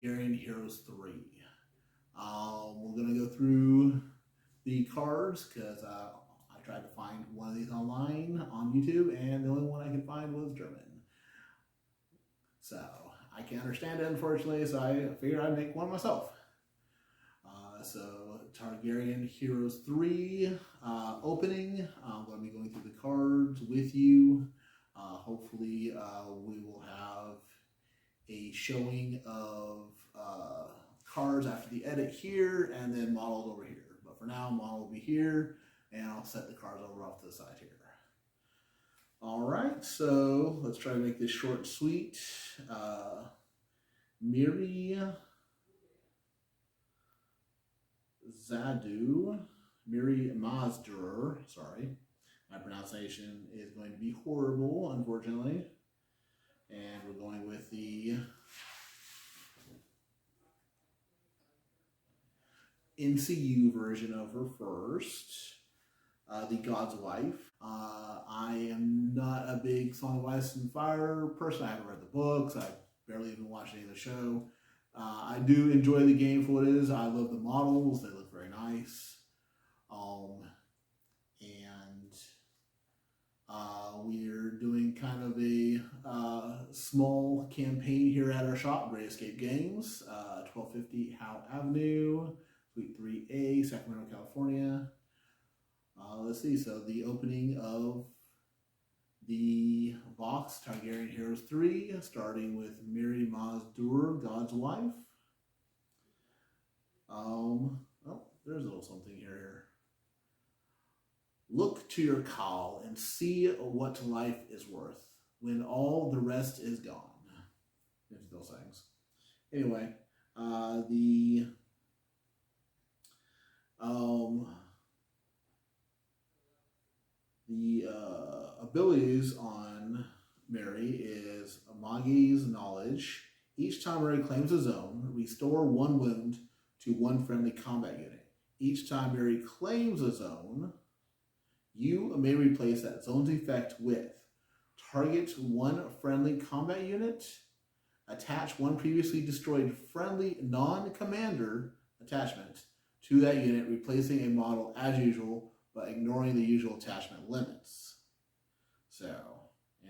Targaryen Heroes 3. We're going to go through the cards because I tried to find one of these online on YouTube, and the only one I could find was German. So I can't understand it, unfortunately, so I figured I'd make one myself. So Targaryen Heroes 3 opening. I'm going to be going through the cards with you. Hopefully we will have a showing of cards after the edit here, and then models over here. But for now, model will be here, and I'll set the cards over off to the side here. All right, so let's try to make this short and sweet. Miri Mazdur, sorry. My pronunciation is going to be horrible, unfortunately. And we're going with the NCU version of her first. The God's Wife. I am not a big Song of Ice and Fire person. I haven't read the books. I barely even watched any of the show. I do enjoy the game for what it is. I love the models. They look very nice. We're doing kind of a small campaign here at our shop, Great Escape Games, 1250 Howe Avenue, Suite 3A, Sacramento, California. Let's see, so the opening of the box, Targaryen Heroes 3, starting with Miri Mazdur, God's Wife. Oh, there's a little something here. Look to your call and see what life is worth when all the rest is gone. Into those things. Anyway, the abilities on Mary is Magi's Knowledge. Each time Mary claims a zone, restore 1 wound to 1 friendly combat unit. Each time Mary claims a zone, you may replace that zone's effect with target 1 friendly combat unit, attach 1 previously destroyed friendly non-commander attachment to that unit, replacing a model as usual, but ignoring the usual attachment limits. So,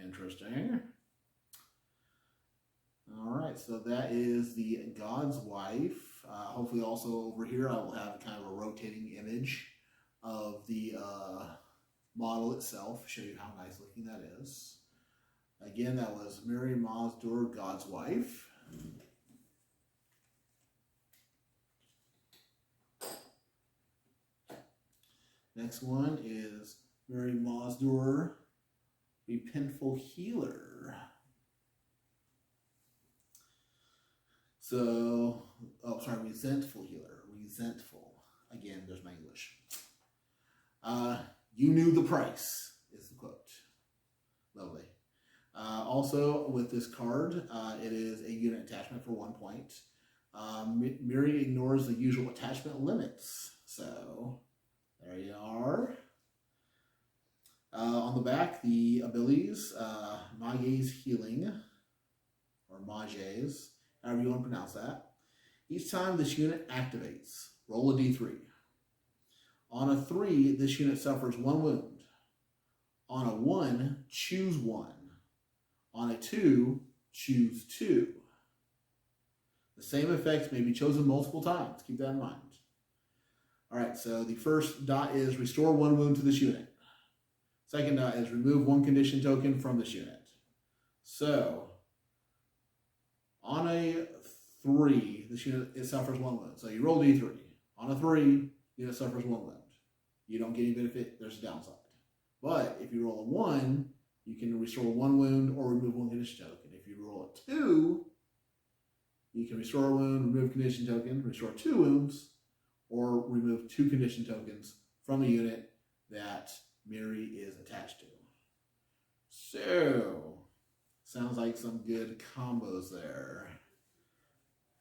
interesting. All right, so that is the God's Wife. Hopefully also over here I will have kind of a rotating image of the model itself, show you how nice looking that is. Again, that was Miri Mazdur, God's Wife. Next one is Miri Mazdur, Repentful Healer. So, Resentful Healer. Resentful. Again, there's my English. You knew the price, is the quote. Lovely. Also, with this card, it is a unit attachment for 1 point. Miri ignores the usual attachment limits. So, there you are. On the back, the abilities, Mage's Healing, or Mage's, however you want to pronounce that. Each time this unit activates, roll a d3. On a 3, this unit suffers 1 wound. On a 1, choose 1. On a 2, choose 2. The same effect may be chosen multiple times. Keep that in mind. All right, so the first dot is restore 1 wound to this unit. Second dot is remove 1 condition token from this unit. So, on a 3, this unit, it suffers 1 wound. So you roll d3. On a 3, unit suffers 1 wound. You don't get any benefit, there's a downside. But if you roll a 1, you can restore 1 wound or remove 1 condition token. If you roll a 2, you can restore a wound, remove condition token, restore 2 wounds, or remove 2 condition tokens from a unit that Miri is attached to. So, sounds like some good combos there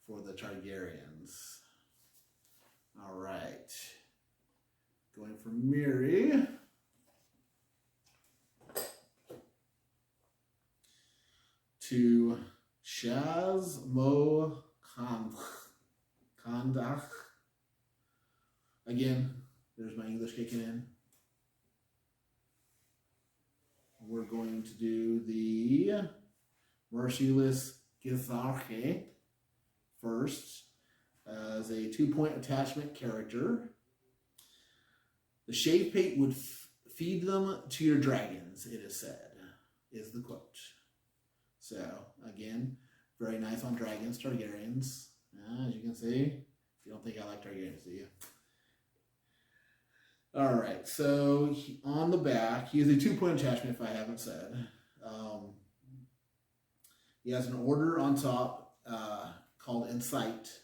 for the Targaryens. All right. Going for Miri. To Shaz Mo Kandach. Again, there's my English kicking in. We're going to do the Merciless Gizarche first as a 2-point attachment character. The shave pate would feed them to your dragons, it is said, is the quote. So, again, very nice on dragons, Targaryens. As you can see, you don't think I like Targaryens, do you? Alright, so on the back, he has a 2-point attachment, if I haven't said. He has an order on top called Insight.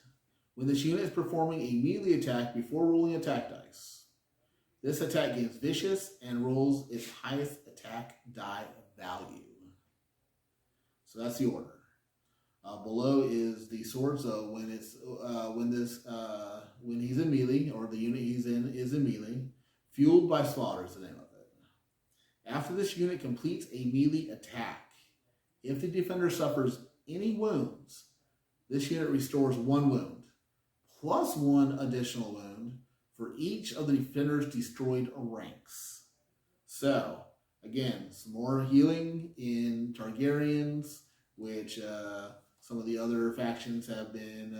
When this unit is performing a melee attack before rolling attack dice, this attack gains vicious and rolls its highest attack die value. So that's the order. Below is the sword. So when he's in melee, or the unit he's in is in melee, fueled by slaughter is the name of it. After this unit completes a melee attack, if the defender suffers any wounds, this unit restores 1 wound, plus 1 additional wound for each of the defender's destroyed ranks. So, again, some more healing in Targaryens, which some of the other factions have been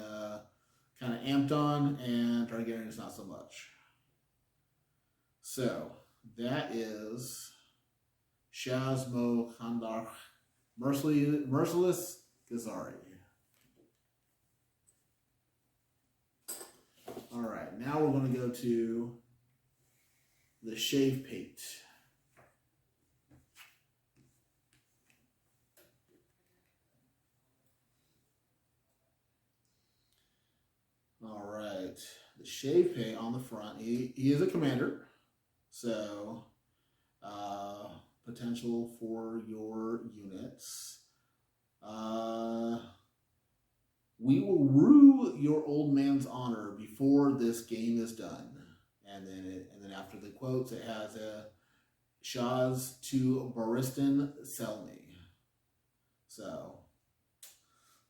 kind of amped on, and Targaryens not so much. So, that is Shaz Mo Kandar Merciless Gizari. Alright, now we're going to go to the shave pate. Alright, the shave pate on the front, he is a commander, so potential for your units. We will rue your old man's honor before this game is done. And then after the quotes, it has a Shaz to Baristan Selmy. So,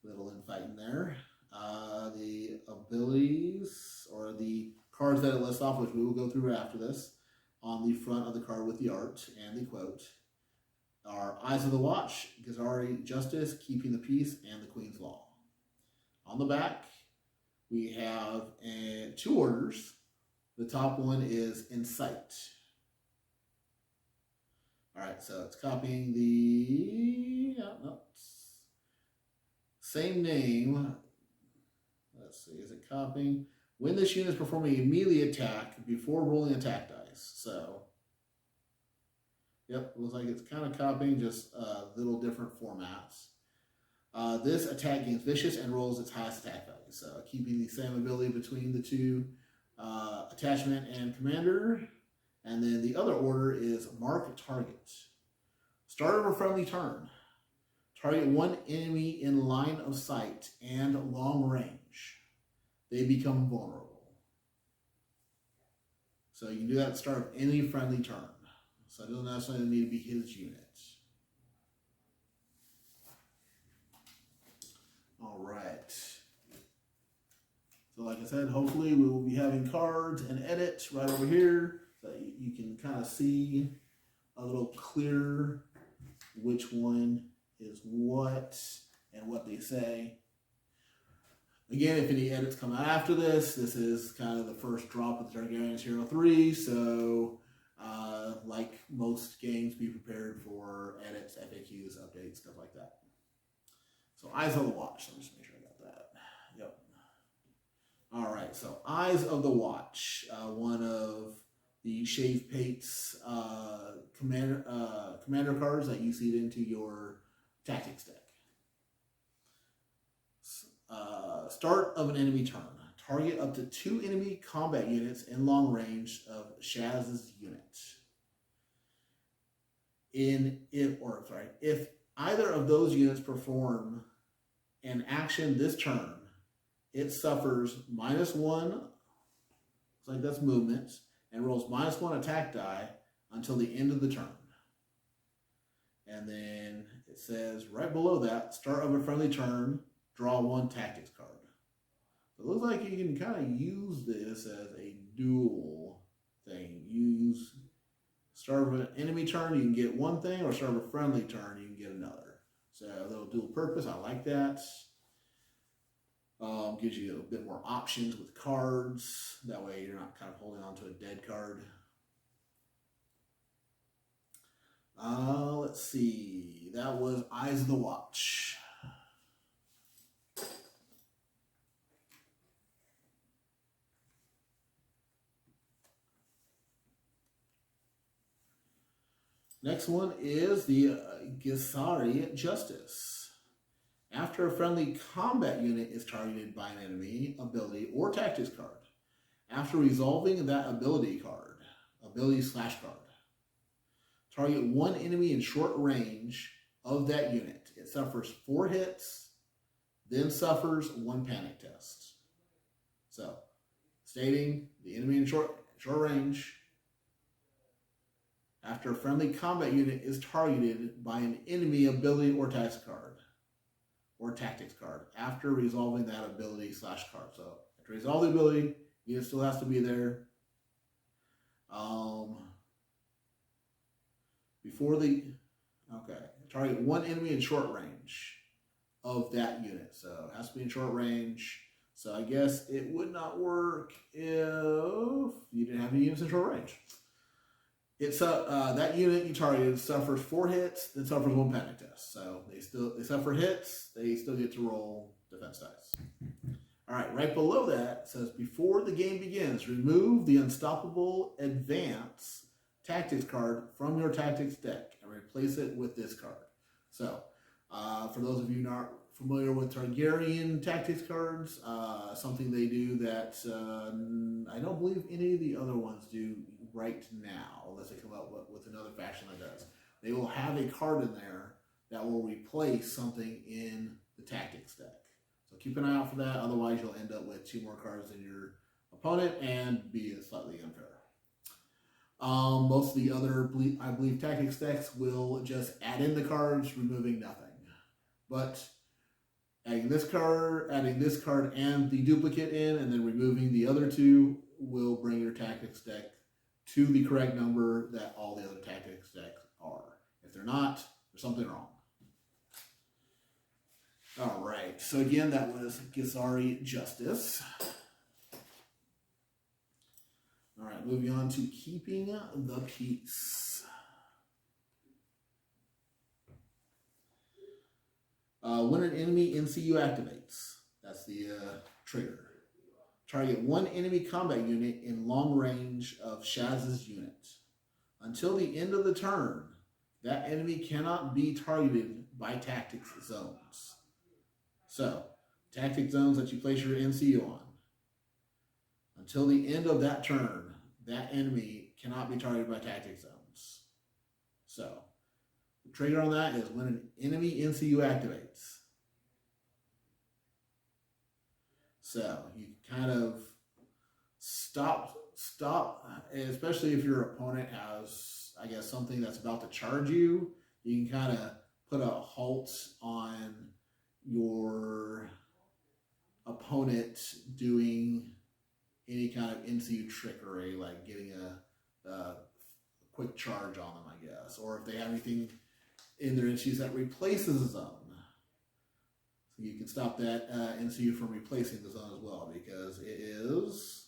little infighting there. The abilities, or the cards that it lists off, which we will go through after this, on the front of the card with the art and the quote, are Eyes of the Watch, Gizari Justice, Keeping the Peace, and the Queen's Law. On the back, we have 2 orders. The top one is Insight. Alright, so it's copying the same name. Let's see, is it copying? When this unit is performing a melee attack before rolling attack dice. So, yep, looks like it's kind of copying, just little different formats. This attack gains vicious and rolls its highest attack value. So, keeping the same ability between the 2, attachment and commander. And then the other order is Mark Target. Start of a friendly turn. Target 1 enemy in line of sight and long range. They become vulnerable. So you can do that at the start of any friendly turn. So it doesn't necessarily need to be his unit. Alright. So like I said, hopefully we will be having cards and edits right over here so that you can kind of see a little clearer which one is what and what they say. Again, if any edits come out after this is kind of the first drop of the Targaryen Heros 3, so like most games, be prepared for edits, FAQs, updates, stuff like that. So Eyes of the Watch, let me just make sure I got that. Yep. Alright, so Eyes of the Watch, one of the Shave Pate's commander cards that you seed into your tactics deck. Start of an enemy turn. Target up to 2 enemy combat units in long range of Shaz's unit. If either of those units perform an action this turn, it suffers -1, looks like that's movement, and rolls -1 attack die until the end of the turn. And then it says right below that, start of a friendly turn, draw 1 tactics card. It looks like you can kind of use this as a dual thing. You use start of an enemy turn, you can get one thing, or start of a friendly turn, you can get another. So a little dual purpose, I like that. Gives you a bit more options with cards. That way you're not kind of holding on to a dead card. Let's see. That was Eyes of the Watch. Next one is the Gisari Justice. After a friendly combat unit is targeted by an enemy, ability, or tactics card, after resolving that ability card, ability/card, target one enemy in short range of that unit. It suffers 4 hits, then suffers 1 panic test. So, stating the enemy in short range, after a friendly combat unit is targeted by an enemy ability or tactics card, after resolving that ability/card. So, after resolve the ability, unit still has to be there. Target one enemy in short range of that unit. So it has to be in short range. So I guess it would not work if you didn't have any units in short range. It's that unit you targeted suffers 4 hits, then suffers 1 panic test. So they suffer hits, they still get to roll defense dice. All right below that says before the game begins, remove the Unstoppable Advance tactics card from your tactics deck and replace it with this card. So, for those of you not familiar with Targaryen tactics cards, something they do that I don't believe any of the other ones do right now, unless they come up with another faction that does. They will have a card in there that will replace something in the tactics deck. So keep an eye out for that, otherwise you'll end up with 2 more cards than your opponent and be slightly unfair. Most of the other, I believe, tactics decks will just add in the cards, removing nothing. But adding this card and the duplicate in, and then removing the other 2 will bring your tactics deck to the correct number that all the other tactics decks are. If they're not, there's something wrong. All right, so again, that was Gisari Justice. All right, moving on to Keeping the Peace. When an enemy NCU activates, that's the trigger. Target one enemy combat unit in long range of Shaz's unit. Until the end of the turn, that enemy cannot be targeted by tactics zones. So, tactic zones that you place your NCU on. Until the end of that turn, that enemy cannot be targeted by tactic zones. So, the trigger on that is when an enemy NCU activates. So, you kind of stop, especially if your opponent has, I guess, something that's about to charge you, you can kind of put a halt on your opponent doing any kind of NCU trickery, like getting a quick charge on them, I guess. Or if they have anything in their NCUs that replaces a zone. So you can stop that NCU from replacing the zone as well, because it is,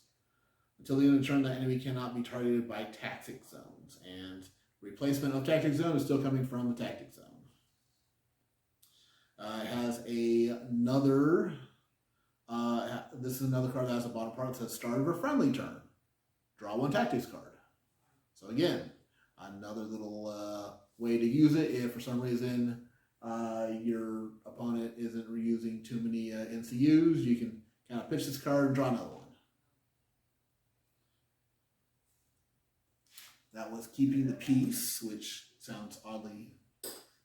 until the end of the turn, that enemy cannot be targeted by tactic zones. And replacement of tactic zone is still coming from the tactic zone. It has another... this is another card that has a bottom part that says start of a friendly turn. Draw one tactics card. So again, another little way to use it if for some reason your opponent isn't using too many NCUs, you can kind of pitch this card and draw another one. That was Keeping the Peace, which sounds oddly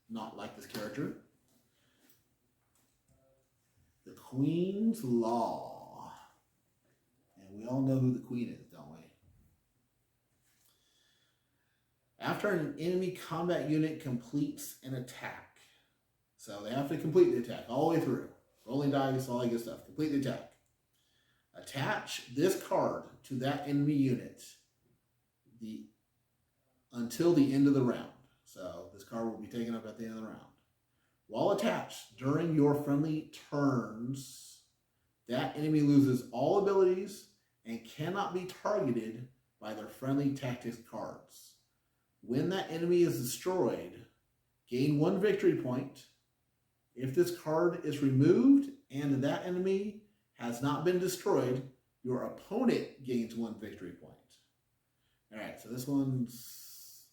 not like this character. The Queen's Law. And we all know who the Queen is, don't we? After an enemy combat unit completes an attack. So they have to complete the attack all the way through. Rolling dice, all that good stuff. Complete the attack. Attach this card to that enemy unit until the end of the round. So this card will be taken up at the end of the round. While attached during your friendly turns, that enemy loses all abilities and cannot be targeted by their friendly tactics cards. When that enemy is destroyed, gain 1 victory point. If this card is removed and that enemy has not been destroyed, your opponent gains 1 victory point. All right, so this one's,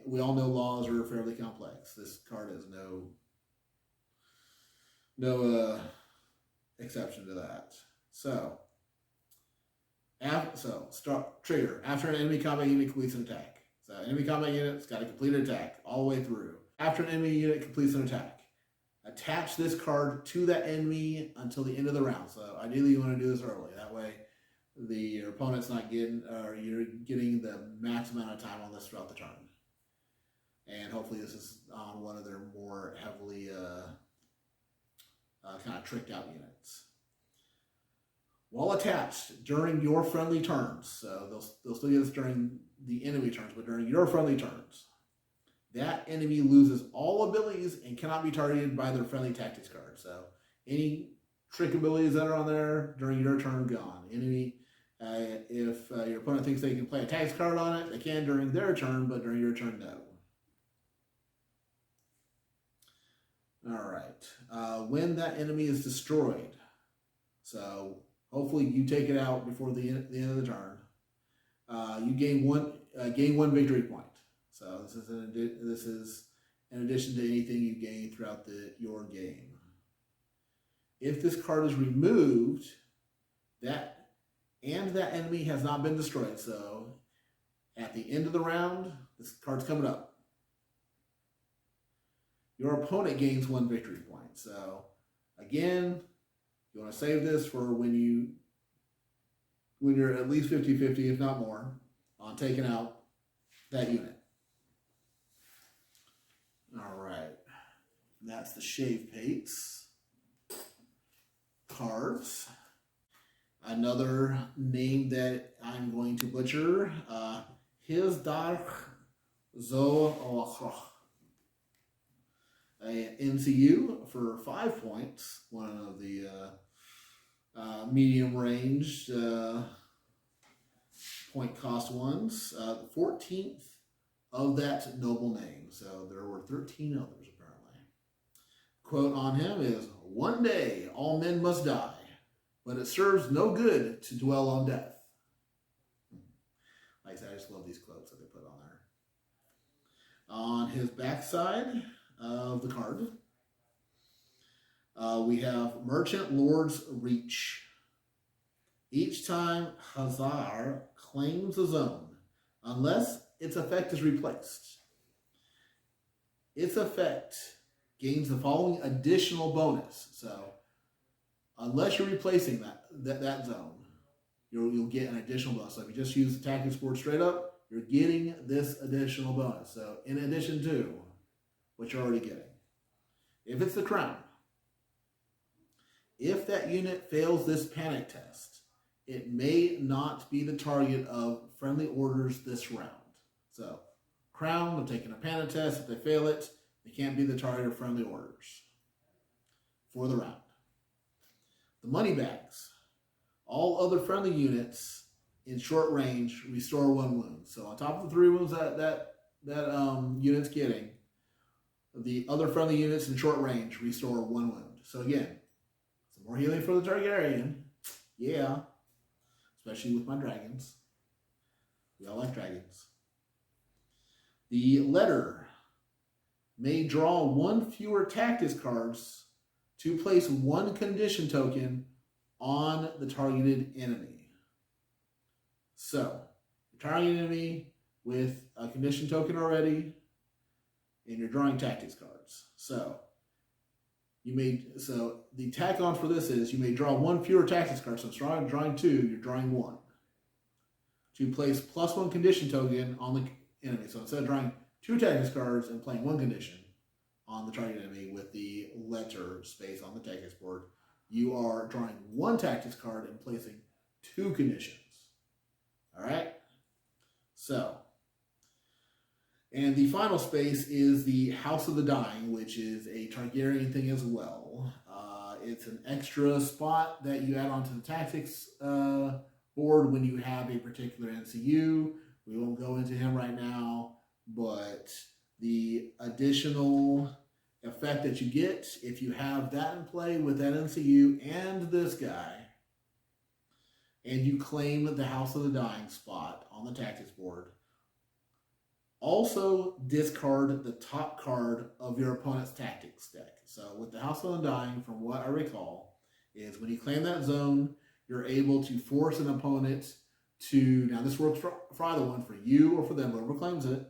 we all know laws are fairly complex. This card has no exception to that. So start trigger after an enemy combat unit completes an attack. So enemy combat unit's got to complete an attack all the way through. After an enemy unit completes an attack, attach this card to that enemy until the end of the round. So ideally, you want to do this early. That way, your opponent's not getting, or you're getting the max amount of time on this throughout the turn. And hopefully, this is on one of their more heavily kind of tricked out units. While attached during your friendly turns, so they'll still get this during the enemy turns, but during your friendly turns, that enemy loses all abilities and cannot be targeted by their friendly tactics card. So any trick abilities that are on there during your turn, gone. Enemy, if your opponent thinks they can play a tactics card on it, they can during their turn, but during your turn, no. All right. When that enemy is destroyed, so hopefully you take it out before the end of the turn, you gain one victory point. So this is in addition to anything you gain throughout your game. If this card is removed, that enemy has not been destroyed. So at the end of the round, this card's coming up. Your opponent gains 1 victory point. So again, you want to save this for when you're at least 50-50, if not more, on taking out that unit. All right, that's the Shave Pates cards. Another name that I'm going to butcher, His Dark Zo NCU for 5 points, one of the medium-ranged point cost ones. The 14th of that noble name. So there were 13 others, apparently. Quote on him is, "One day all men must die, but it serves no good to dwell on death." Like I said, I just love these quotes that they put on there. On his backside of the card, we have Merchant Lord's Reach. Each time Hazar claims a zone, unless its effect is replaced, its effect gains the following additional bonus. So unless you're replacing that zone, you'll get an additional bonus. So if you just use the tactics board straight up, you're getting this additional bonus. So in addition to what you're already getting. If it's the crown, if that unit fails this panic test, it may not be the target of friendly orders this round. So crown, they're taking a panic test. If they fail it, they can't be the target of friendly orders for the round. The money bags. All other friendly units in short range restore 1 wound. So on top of the 3 wounds that unit's getting, the other friendly units in short range restore 1 wound. So again, some more healing for the Targaryen. Yeah. Especially with my dragons. We all like dragons. The letter may draw 1 fewer tactics cards to place 1 condition token on the targeted enemy. So, the target enemy with a condition token already, and you're drawing tactics cards. So the tack on for this is you may draw 1 fewer tactics cards. So instead of drawing 2, you're drawing 1. To place +1 condition token on the enemy. So instead of drawing 2 tactics cards and playing 1 condition on the target enemy with the letter space on the tactics board, you are drawing one tactics card and placing 2 conditions. All right? So, and the final space is the House of the Dying, which is a Targaryen thing as well. It's an extra spot that you add onto the tactics board when you have a particular NCU. We won't go into him right now, but the additional effect that you get if you have that in play with that NCU and this guy, and you claim the House of the Dying spot on the tactics board, also discard the top card of your opponent's tactics deck. So with the House of the Dying, from what I recall, is when you claim that zone, you're able to force an opponent to, now this works for either one, for you or for them, whoever claims it.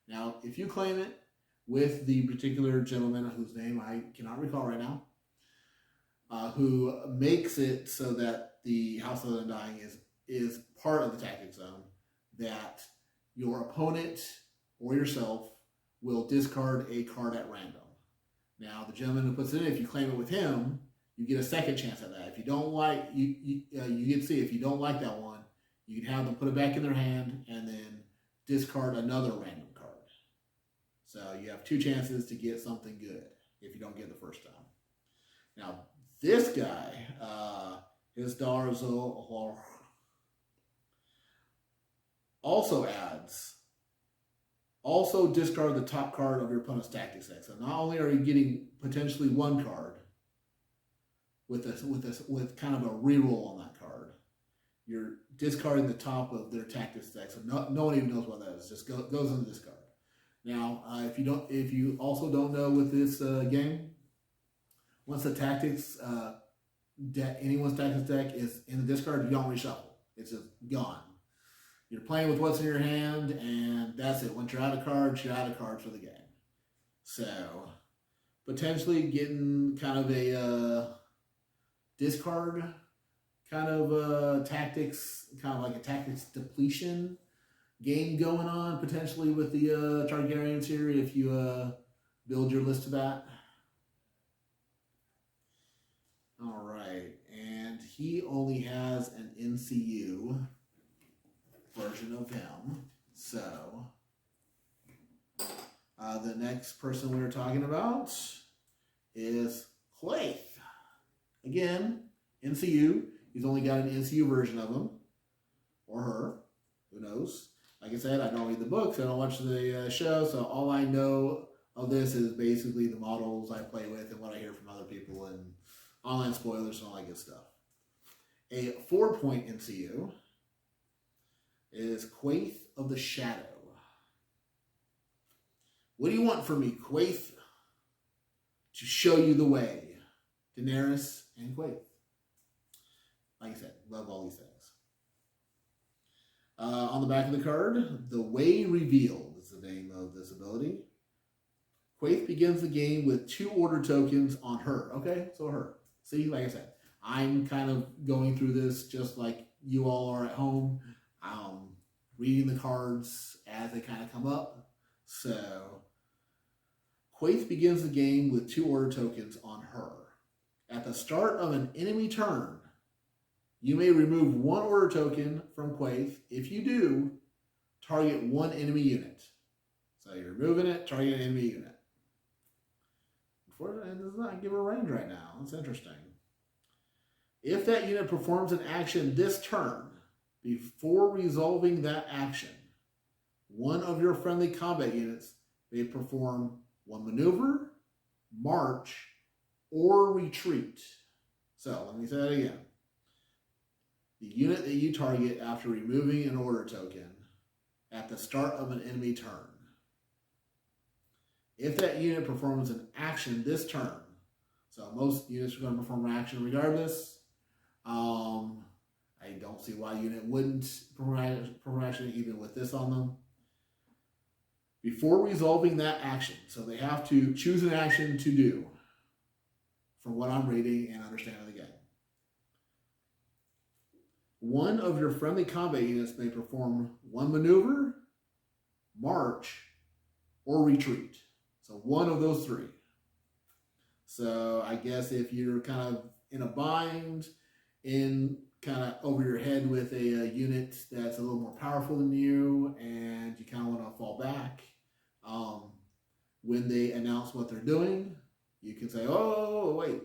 Now, if you claim it with the particular gentleman whose name I cannot recall right now, who makes it so that the House of the Dying is part of the tactic zone, that your opponent or yourself will discard a card at random. Now, the gentleman who puts it in, if you claim it with him, you get a second chance at that. If you don't like, you get to see, if you don't like that one, you can have them put it back in their hand and then discard another random card. So you have 2 chances to get something good if you don't get it the first time. Now, this guy, his Darzo also adds, also discard the top card of your opponent's tactics deck. So not only are you getting potentially 1 card with kind of a reroll on that card, you're discarding the top of their tactics deck. So no one even knows what that is. Just goes in the discard. Now, if you also don't know with this game, once the tactics deck, anyone's tactics deck is in the discard, you don't reshuffle. It's just gone. You're playing with what's in your hand, and that's it. Once you're out of cards, you're out of cards for the game. So, potentially getting kind of a discard kind of tactics, kind of like a tactics depletion game going on, potentially with the Targaryens here, if you build your list to that. All right, and he only has an NCU version of him. So, the next person we're talking about is Quaithe. Again, NCU. He's only got an NCU version of him, or her. Who knows? Like I said, I don't read the books. I don't watch the show, so all I know of this is basically the models I play with and what I hear from other people and online spoilers and all that good stuff. A 4-point NCU is Quaithe of the Shadow. What do you want from me, Quaithe? To show you the way. Daenerys and Quaithe. Like I said, love all these things. On the back of the card, The Way Revealed is the name of this ability. Quaithe begins the game with 2 order tokens on her. Okay, so her. See, like I said, I'm kind of going through this just like you all are at home. Reading the cards as they kind of come up. So, Quaithe begins the game with 2 order tokens on her. At the start of an enemy turn, you may remove 1 order token from Quaithe. If you do, target 1 enemy unit. So you're removing it, target an enemy unit. Unfortunately, it does not give a range right now. That's interesting. If that unit performs an action this turn, before resolving that action, 1 of your friendly combat units may perform 1 maneuver, march, or retreat. So, let me say that again. The unit that you target after removing an order token at the start of an enemy turn. If that unit performs an action this turn, so most units are going to perform an action regardless. I don't see why a unit wouldn't perform action even with this on them. Before resolving that action, so they have to choose an action to do, from what I'm reading and understanding the game. 1 of your friendly combat units may perform 1 maneuver, march, or retreat. So 1 of those 3. So I guess if you're kind of in a bind, in kind of over your head with a unit that's a little more powerful than you, and you kind of want to fall back. When they announce what they're doing, you can say, "Oh, wait,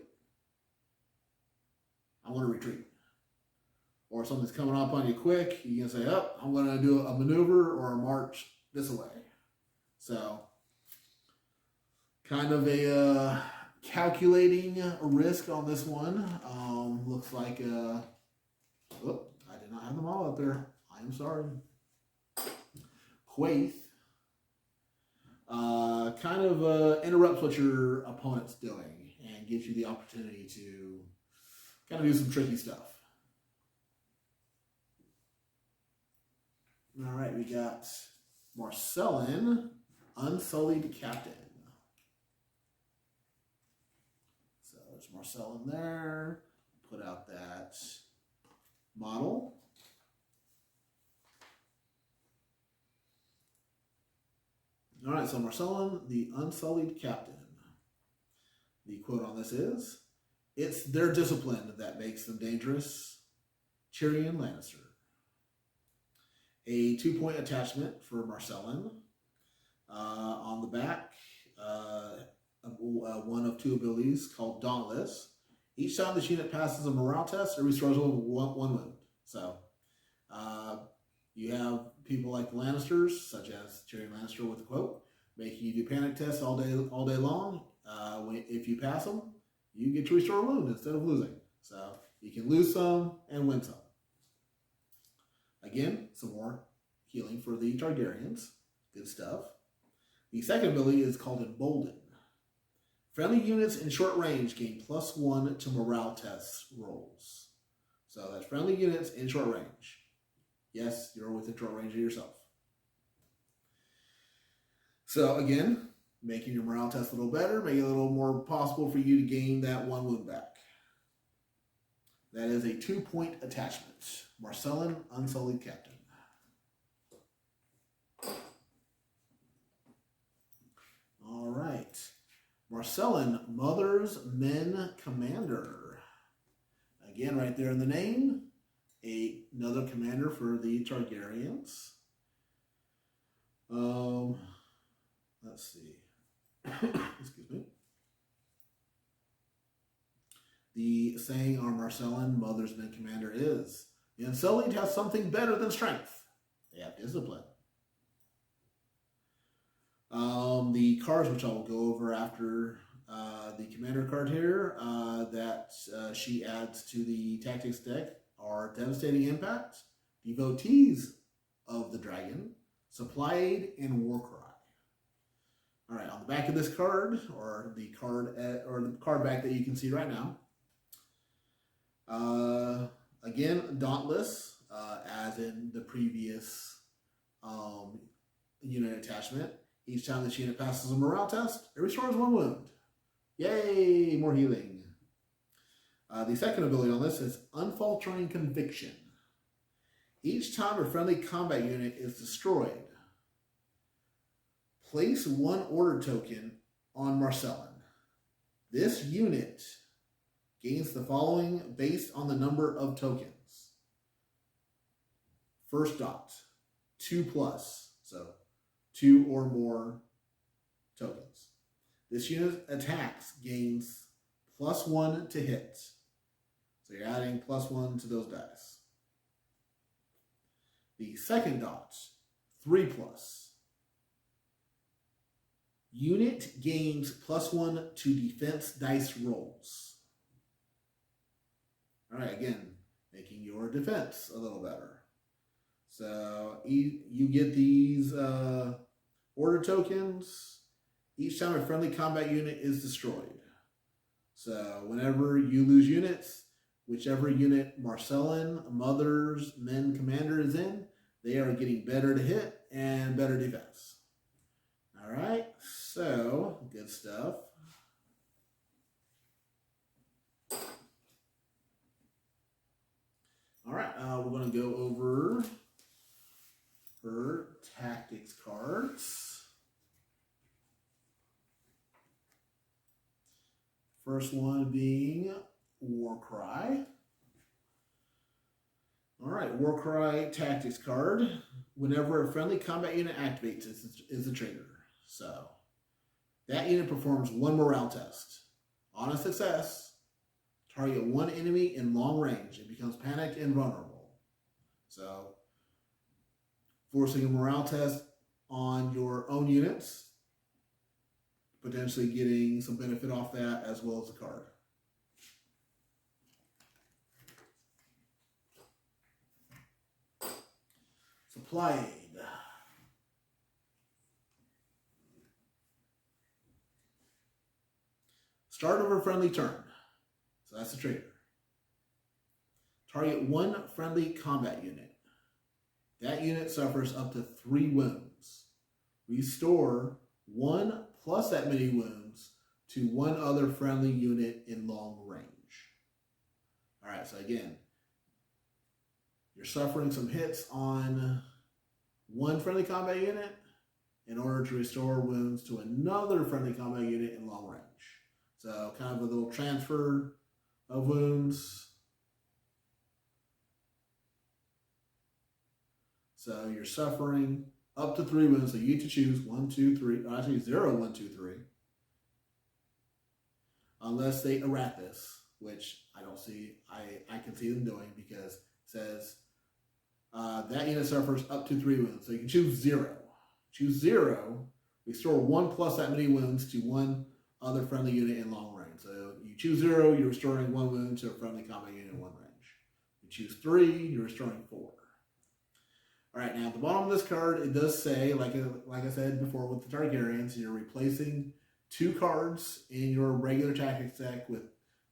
I want to retreat." Or if something's coming up on you quick, you can say, "Oh, I'm going to do a maneuver or a march this way." So, kind of a calculating a risk on this one. Looks like, oh, I did not have them all up there. I am sorry. Quaith kind of interrupts what your opponent's doing and gives you the opportunity to kind of do some tricky stuff. All right, we got Marcellin, Unsullied Captain. So there's Marcellin there. Put out that model. All right, so Marcellin, the Unsullied Captain. The quote on this is, "It's their discipline that makes them dangerous." Tyrion Lannister. A 2-point attachment for Marcellin. On the back, one of 2 abilities called Dauntless. Each time this unit passes a morale test, it restores one wound. So, you have people like the Lannisters, such as Tyrion Lannister with the quote, making you do panic tests all day long. If you pass them, you get to restore a wound instead of losing. So you can lose some and win some. Again, some more healing for the Targaryens. Good stuff. The second ability is called Embolden. Friendly units in short range gain +1 to morale test rolls. So that's friendly units in short range. Yes, you're within short range of yourself. So again, making your morale test a little better, making it a little more possible for you to gain that 1 wound back. That is a 2-point attachment. Marcellin, Unsullied Captain. All right. Marcellin, Mother's Men Commander. Again, right there in the name, another commander for the Targaryens. Let's see. Excuse me. The saying on Marcellin, Mother's Men Commander is, the Unsullied have something better than strength. They have discipline. The cards, which I will go over after the commander card here, that she adds to the tactics deck are Devastating Impact, Devotees of the Dragon, Supply Aid, and Warcry. All right, on the back of this card, or the card back that you can see right now, again, Dauntless, as in the previous unit attachment. Each time this unit passes a morale test, it restores 1 wound. Yay, more healing. The second ability on this is Unfaltering Conviction. Each time a friendly combat unit is destroyed, place 1 order token on Marcellin. This unit gains the following based on the number of tokens. First dot, 2+, so 2 or more tokens. This unit attacks gains +1 to hit. So you're adding +1 to those dice. The second dot, 3+. Unit gains +1 to defense dice rolls. All right, again, making your defense a little better. So you get these order tokens each time a friendly combat unit is destroyed. So whenever you lose units, whichever unit Marcellin, Mother's Men Commander is in, they are getting better to hit and better defense. All right, so good stuff. All right, we're going to go over her tactics cards. First one being Warcry. All right, Warcry Tactics card. Whenever a friendly combat unit activates, is a trigger. So that unit performs one morale test. On a success, target one enemy in long range. It becomes panicked and vulnerable. So forcing a morale test on your own units, potentially getting some benefit off that as well as the card. Supply Aid. Start of a friendly turn. So that's a trigger. Target one friendly combat unit. That unit suffers up to 3 wounds. Restore 1 plus that many wounds to one other friendly unit in long range. All right, so again, you're suffering some hits on one friendly combat unit in order to restore wounds to another friendly combat unit in long range. So kind of a little transfer of wounds. So you're suffering up to 3 wounds. So you get to choose 1, 2, 3. Actually, 0, 1, 2, 3. Unless they errat this, which I don't see. I can see them doing because it says that unit suffers up to 3 wounds. So you can choose 0. Choose 0. Restore 1 plus that many wounds to one other friendly unit in long range. So you choose 0, you're restoring 1 wound to a friendly combat unit in 1 range. You choose 3, you're restoring 4. All right, now at the bottom of this card, it does say, like I said before with the Targaryens, you're replacing 2 cards in your regular tactics deck with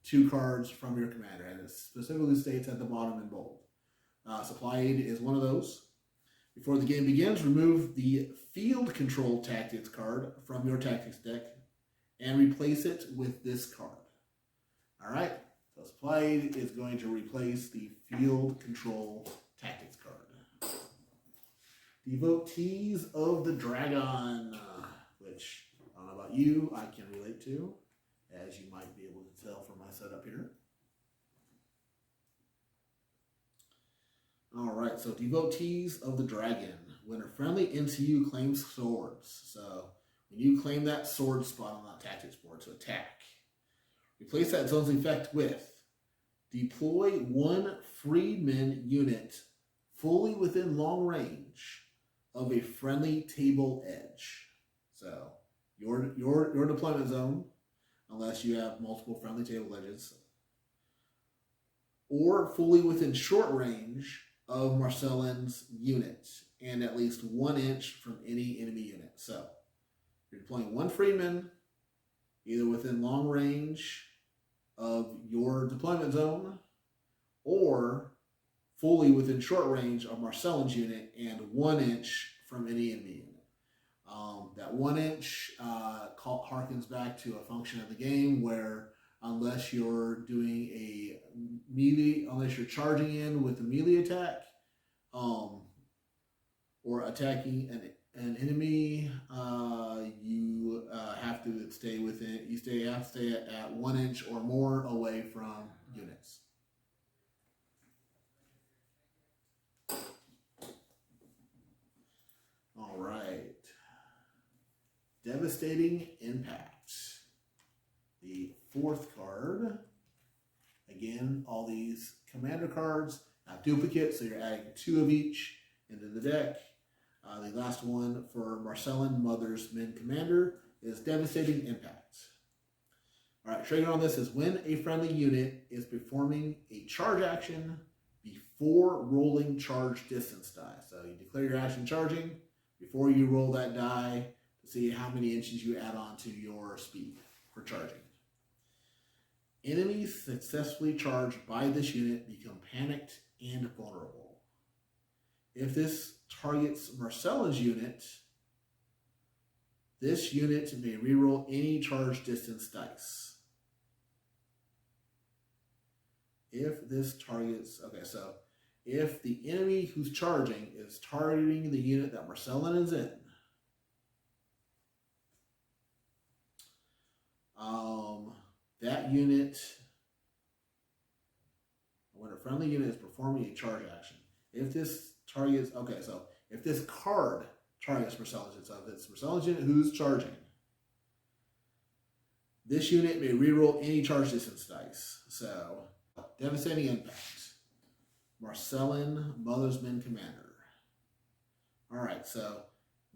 2 cards from your commander. And it specifically states at the bottom in bold. Supply Aid is one of those. Before the game begins, remove the Field Control Tactics card from your tactics deck and replace it with this card. All right, so Supply Aid is going to replace the Field Control Tactics card. Devotees of the Dragon, which I don't know about you, I can relate to, as you might be able to tell from my setup here. All right, so Devotees of the Dragon. When a friendly NCU claims swords, so when you claim that sword spot on that tactics board to attack, replace that zone's effect with deploy 1 freedman unit fully within long range of a friendly table edge. So your deployment zone, unless you have multiple friendly table edges, or fully within short range of Marcellin's unit and at least 1 inch from any enemy unit. So you're deploying 1 freedman either within long range of your deployment zone or fully within short range of Marcellin's unit and 1 inch from any enemy unit. That 1 inch harkens back to a function of the game where unless you're doing a melee, unless you're charging in with a melee attack, or attacking an enemy, you have to stay within. You have to stay at 1 inch or more away from units. All right. Devastating Impact. The 4th card. Again, all these commander cards have duplicates, so you're adding 2 of each into the deck. The last one for Marcellin Mother's Men Commander is Devastating Impact. All right, trigger on this is when a friendly unit is performing a charge action before rolling charge distance die. So you declare your action charging before you roll that die to see how many inches you add on to your speed for charging. Enemies successfully charged by this unit become panicked and vulnerable. If this targets Marcellin's unit, this unit may reroll any charge distance dice. If this targets, so if the enemy who's charging is targeting the unit that Marcellin is in, that unit when a friendly unit is performing a charge action. If this targets, okay, so if this card targets Marcellus units, so if it's Marcellus unit who's charging, this unit may reroll any charge distance dice. So, devastating impact. Marcellin Mother's Men Commander. Alright, so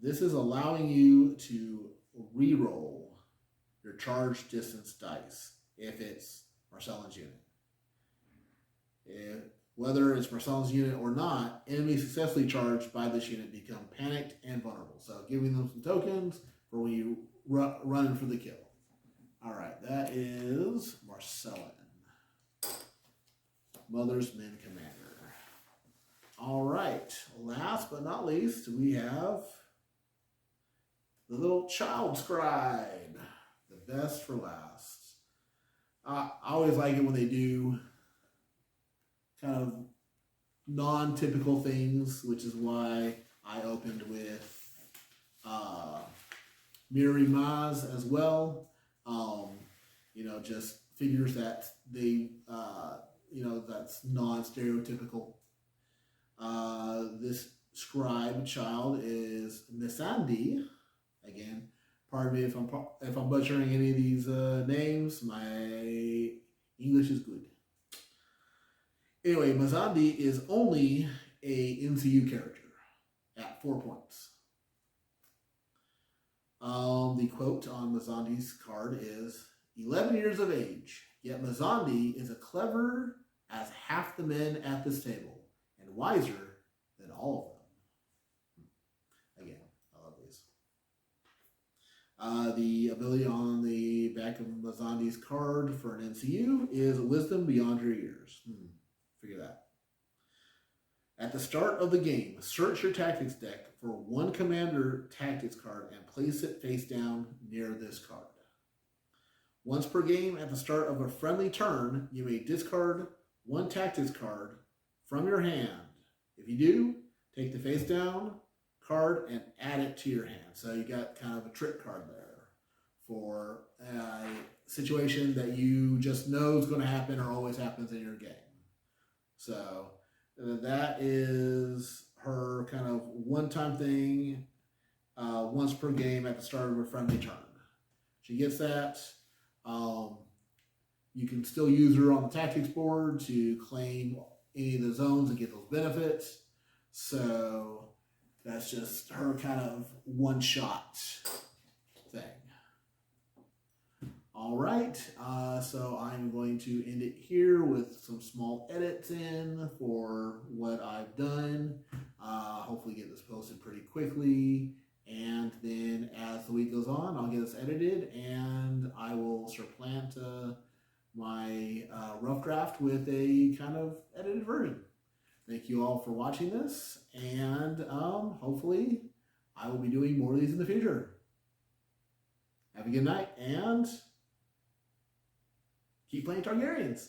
this is allowing you to reroll your charge distance dice if it's Marcellin's unit. Whether it's Marcellin's unit or not, enemies successfully charged by this unit become panicked and vulnerable. So giving them some tokens for when you run for the kill. Alright, that is Marcellin. Mother's Men Commander. Alright, last but not least, we have the little child scribe. The best for last. I always like it when they do kind of non-typical things, which is why I opened with Miri Maz as well. You know, just figures that they, you know, that's non-stereotypical. This scribe child is Missandei. Again, pardon me if I'm butchering any of these names. My English is good. Anyway, Missandei is only a NCU character at 4 points. The quote on Missandei's card is 11 years of age, yet Missandei is as clever as half the men at this table and wiser than all of them. Again, I love these. The ability on the back of Missandei's card for an NCU is Wisdom Beyond Your Years. Figure that. At the start of the game, search your tactics deck for one commander tactics card and place it face down near this card. Once per game, at the start of a friendly turn, you may discard one tactics card from your hand. If you do, take the face down card and add it to your hand. So you got kind of a trick card there for a situation that you just know is going to happen or always happens in your game. So that is her kind of one-time thing, once per game at the start of a friendly turn. She gets that. You can still use her on the tactics board to claim any of the zones and get those benefits. So that's just her kind of one-shot thing. All right, so I'm going to end it here with some small edits in for what I've done. Hopefully get this posted pretty quickly. And then as the week goes on, I'll get this edited and I will supplant my rough draft with a kind of edited version. Thank you all for watching this, and hopefully I will be doing more of these in the future. Have a good night, and keep playing Targaryens.